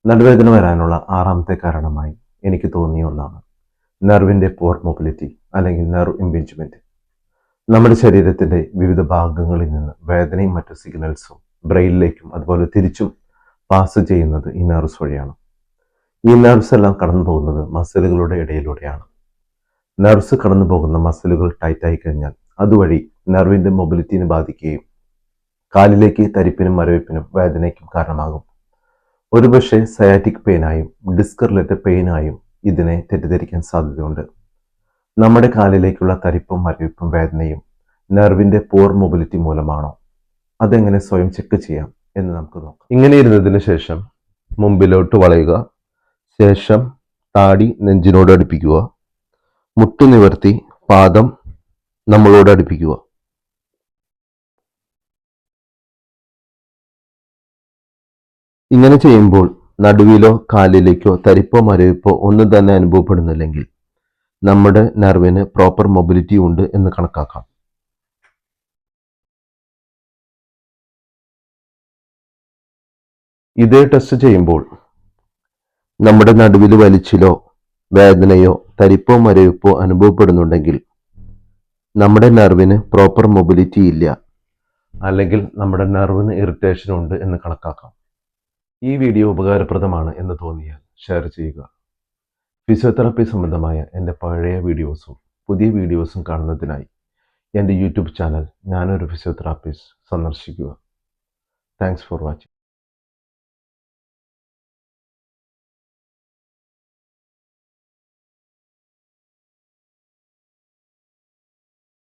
നടുവേദന വരാനുള്ള ആറാമത്തെ കാരണമായി എനിക്ക് തോന്നിയ ഒന്നാണ് നെർവിൻ്റെ പോർ മൊബിലിറ്റി അല്ലെങ്കിൽ നെർവ് ഇംപിഞ്ച്മെൻറ്റ്. നമ്മുടെ ശരീരത്തിൻ്റെ വിവിധ ഭാഗങ്ങളിൽ നിന്ന് വേദനയും മറ്റു സിഗ്നൽസും ബ്രെയിനിലേക്കും അതുപോലെ തിരിച്ചും പാസ് ചെയ്യുന്നത് ഈ നെർവ്സ് വഴിയാണ്. ഈ നെർവ്സ് എല്ലാം കടന്നു പോകുന്നത് മസിലുകളുടെ ഇടയിലൂടെയാണ്. നെർവ്സ് കടന്നു പോകുന്ന മസിലുകൾ ടൈറ്റായി കഴിഞ്ഞാൽ അതുവഴി നെർവിൻ്റെ മൊബിലിറ്റിനെ ബാധിക്കുകയും കാലിലേക്ക് തരിപ്പിനും മരവിപ്പിനും വേദനയ്ക്കും കാരണമാകും. ഒരുപക്ഷെ സയാറ്റിക് പെയിനായും ഡിസ്ക് റിലേറ്റഡ് പെയിനായും ഇതിനെ തെറ്റിദ്ധരിക്കാൻ സാധ്യതയുണ്ട്. നമ്മുടെ കാലിലേക്കുള്ള തരിപ്പും മരവിപ്പും വേദനയും നെർവിൻ്റെ പോർ മൊബിലിറ്റി മൂലമാണോ? അതെങ്ങനെ സ്വയം ചെക്ക് ചെയ്യാം എന്ന് നമുക്ക് നോക്കാം. ഇങ്ങനെ ഇരുന്നതിന് ശേഷം മുമ്പിലോട്ട് വളയുക. ശേഷം താടി നെഞ്ചിനോട് അടുപ്പിക്കുക. മുട്ടു നിവർത്തി പാദം നമ്മളോട് അടുപ്പിക്കുക. ഇങ്ങനെ ചെയ്യുമ്പോൾ നടുവിലോ കാലിലേക്കോ തരിപ്പോ മരവിപ്പോ ഒന്നും തന്നെ അനുഭവപ്പെടുന്നില്ലെങ്കിൽ നമ്മുടെ നെർവിന് പ്രോപ്പർ മൊബിലിറ്റി ഉണ്ട് എന്ന് കണക്കാക്കാം. ഇതേ ടെസ്റ്റ് ചെയ്യുമ്പോൾ നമ്മുടെ നടുവിൽ വലിച്ചിലോ വേദനയോ തരിപ്പോ മരവിപ്പോ അനുഭവപ്പെടുന്നുണ്ടെങ്കിൽ നമ്മുടെ നെർവിന് പ്രോപ്പർ മൊബിലിറ്റി ഇല്ല, അല്ലെങ്കിൽ നമ്മുടെ നെർവിന് ഇറിറ്റേഷൻ ഉണ്ട് എന്ന് കണക്കാക്കാം. ഈ വീഡിയോ ഉപകാരപ്രദമാണ് എന്ന് തോന്നിയാൽ ഷെയർ ചെയ്യുക. ഫിസിയോതെറാപ്പി സംബന്ധമായ എൻ്റെ പഴയ വീഡിയോസും പുതിയ വീഡിയോസും കാണുന്നതിനായി എൻ്റെ യൂട്യൂബ് ചാനൽ ഞാനൊരു ഫിസിയോതെറാപ്പിസ്റ്റ് സന്ദർശിക്കുക. Thanks for watching.